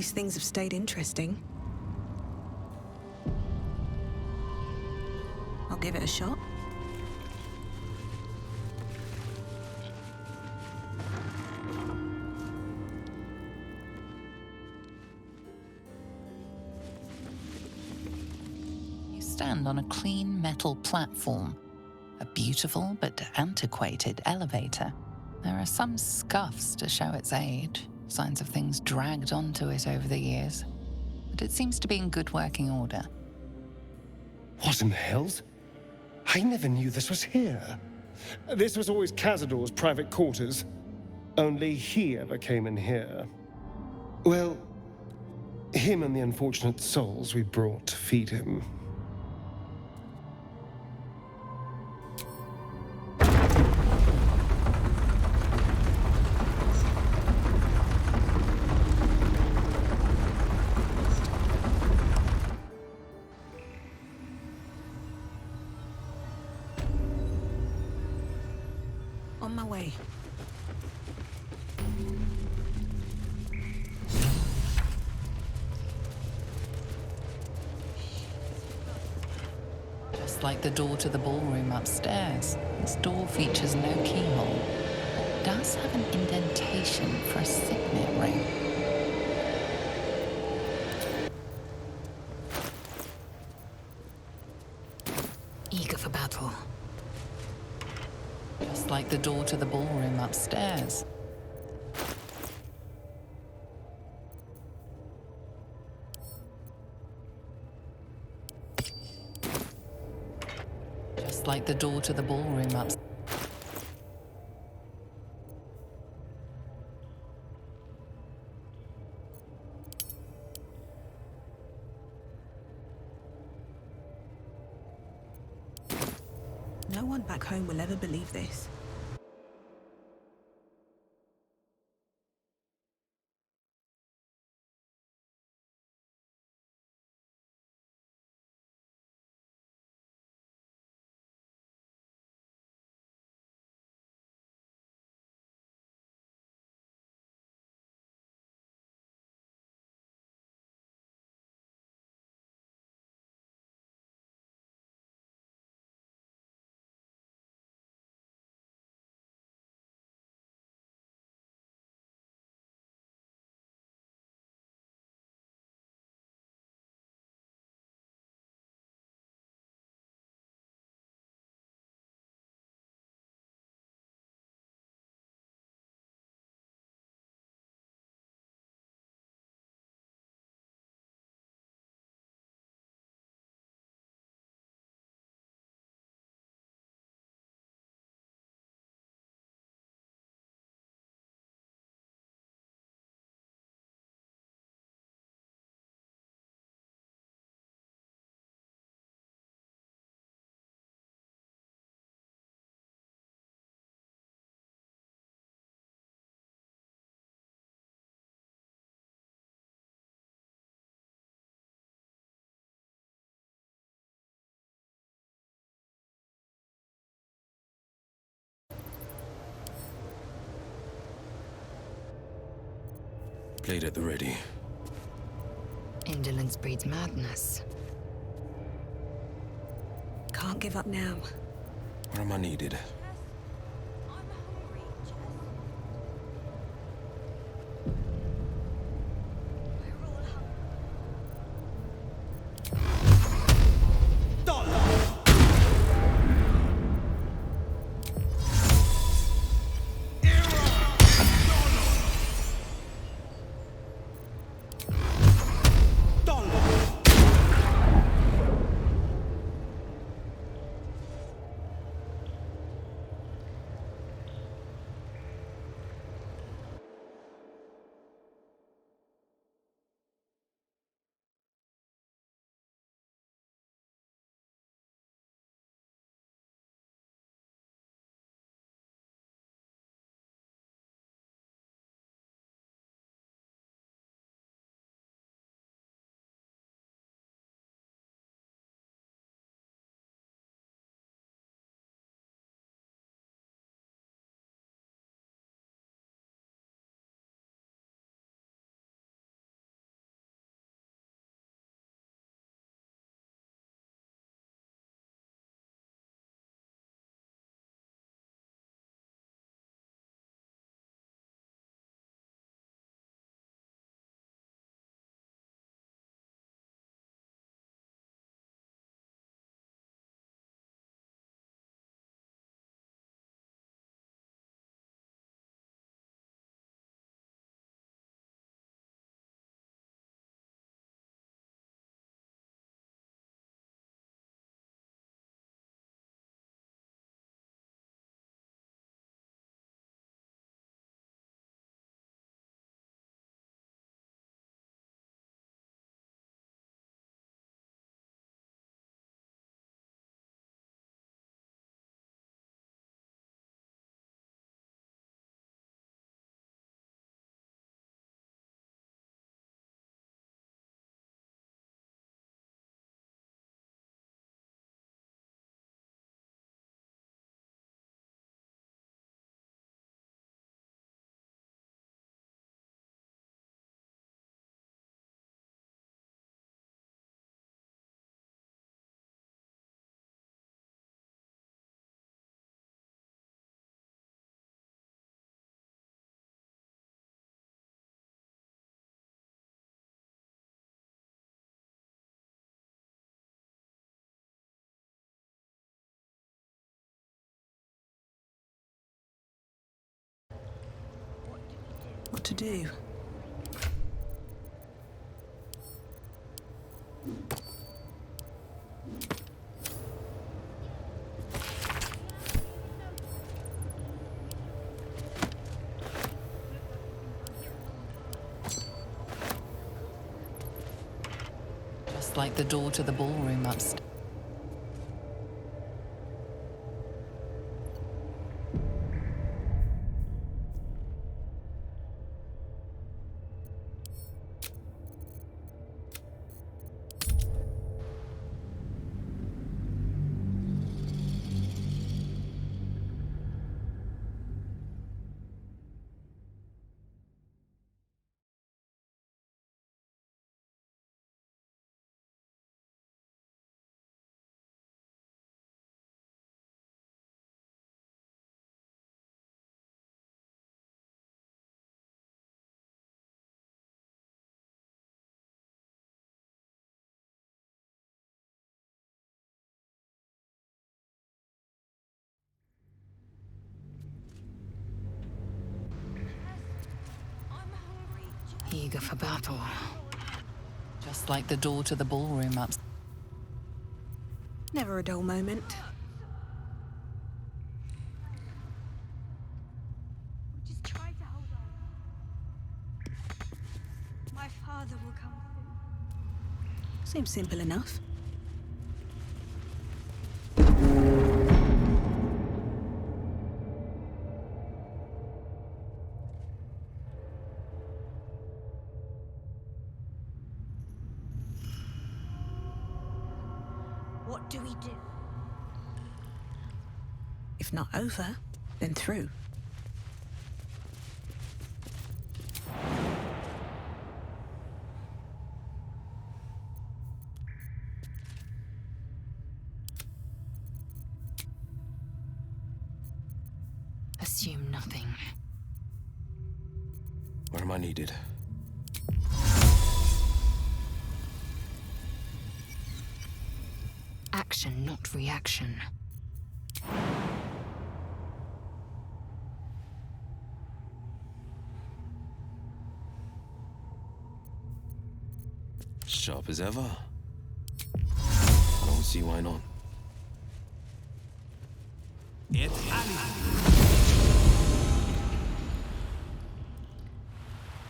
Speaker 7: least things have stayed interesting. I'll give it a shot.
Speaker 9: You stand on a clean metal platform, a beautiful but antiquated elevator. There are some scuffs to show its age, signs of things dragged onto it over the years, but it seems to be in good working order.
Speaker 4: What in the hells? I never knew this was here. This was always Cazador's private quarters. Only he ever came in here. Well, him and the unfortunate souls we brought to feed him.
Speaker 7: On my way.
Speaker 9: Just like the door to the ballroom upstairs, this door features no keyhole, but does have an indentation for a signet ring.
Speaker 7: Eager for battle.
Speaker 9: Just like the door to the ballroom upstairs. Just like the door to the ballroom upstairs.
Speaker 7: No one back home will ever believe this.
Speaker 17: Blade at the ready.
Speaker 7: Indolence breeds madness. Can't give up now.
Speaker 17: Where am I needed?
Speaker 7: what to do.
Speaker 9: Just like the door to the ballroom upstairs. Eager for battle. Just like the door to the ballroom upstairs.
Speaker 7: Never a dull moment.
Speaker 3: Just try to hold on. My father will come soon.
Speaker 7: Seems simple enough.
Speaker 3: What do we do?
Speaker 7: If not over, then through.
Speaker 9: Assume nothing.
Speaker 17: Where am I needed?
Speaker 9: Action, not reaction.
Speaker 17: Sharp as ever. I don't see why not.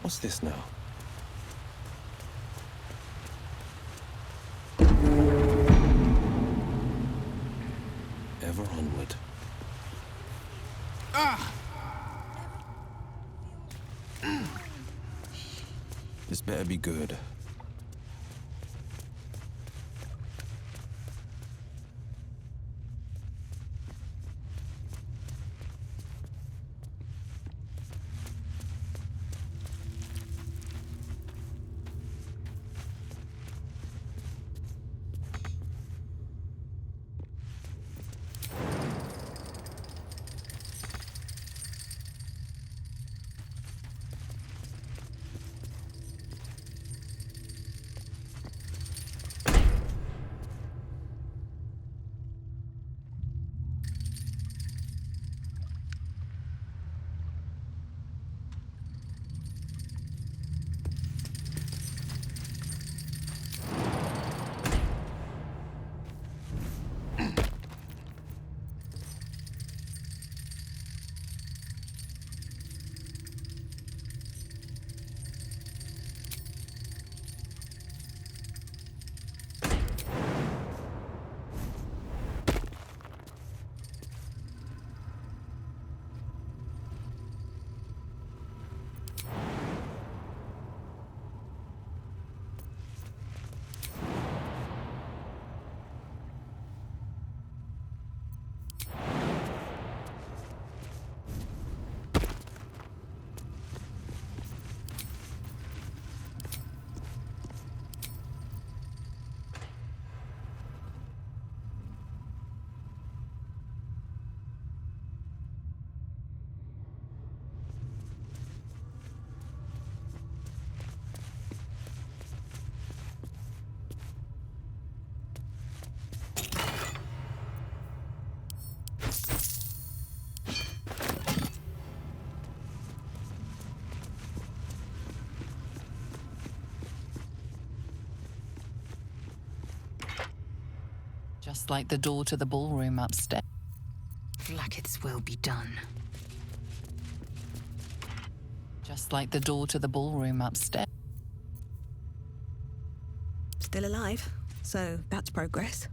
Speaker 17: What's this now? Ever onward. This better be good.
Speaker 9: Just like the door to the ballroom upstairs.
Speaker 6: Blacketh's will be done.
Speaker 9: Just like the door to the ballroom upstairs.
Speaker 7: Still alive, so that's progress.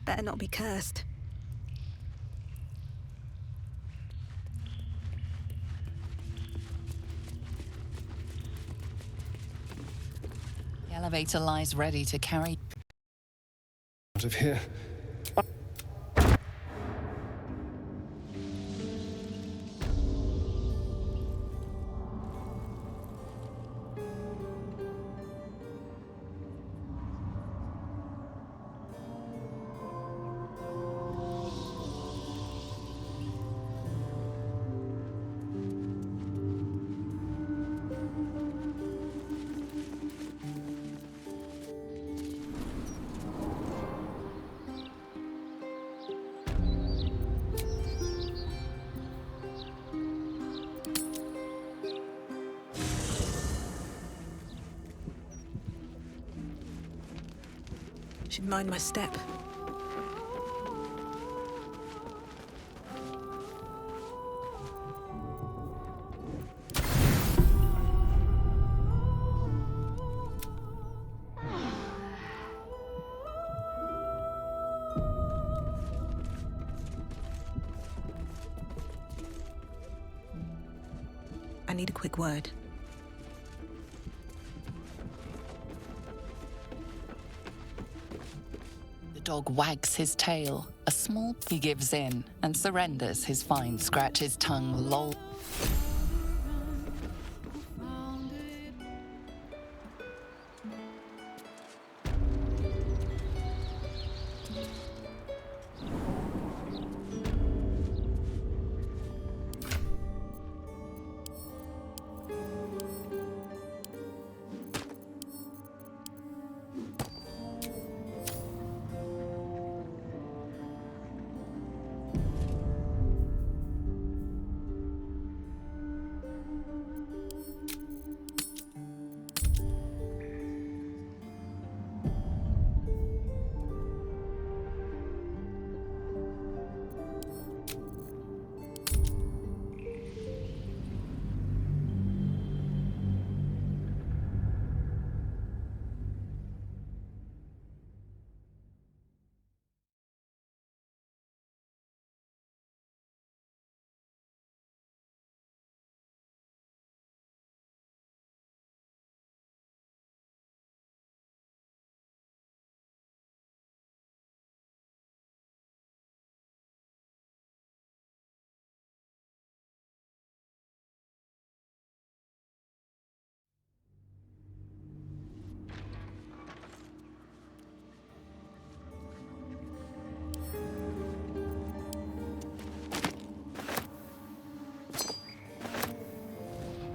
Speaker 7: Better not be cursed.
Speaker 9: The elevator lies ready to carry.
Speaker 4: Out of here.
Speaker 7: Should mind my step. I need a quick word.
Speaker 9: The dog wags his tail. A small he gives in and surrenders his fine scratch, his tongue loll.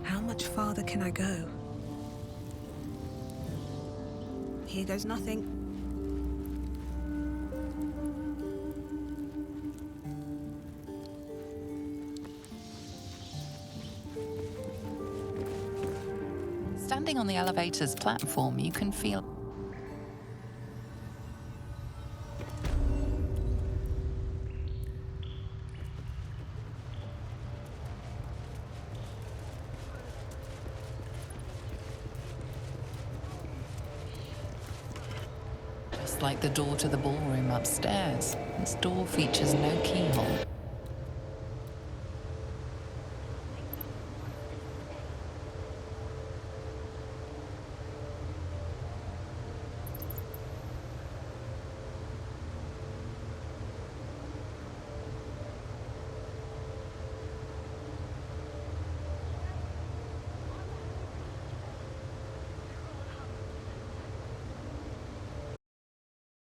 Speaker 7: How much farther can I go? Here goes nothing.
Speaker 9: Standing on the elevator's platform, you can feel. Just like the door to the ballroom upstairs, this door features no keyhole.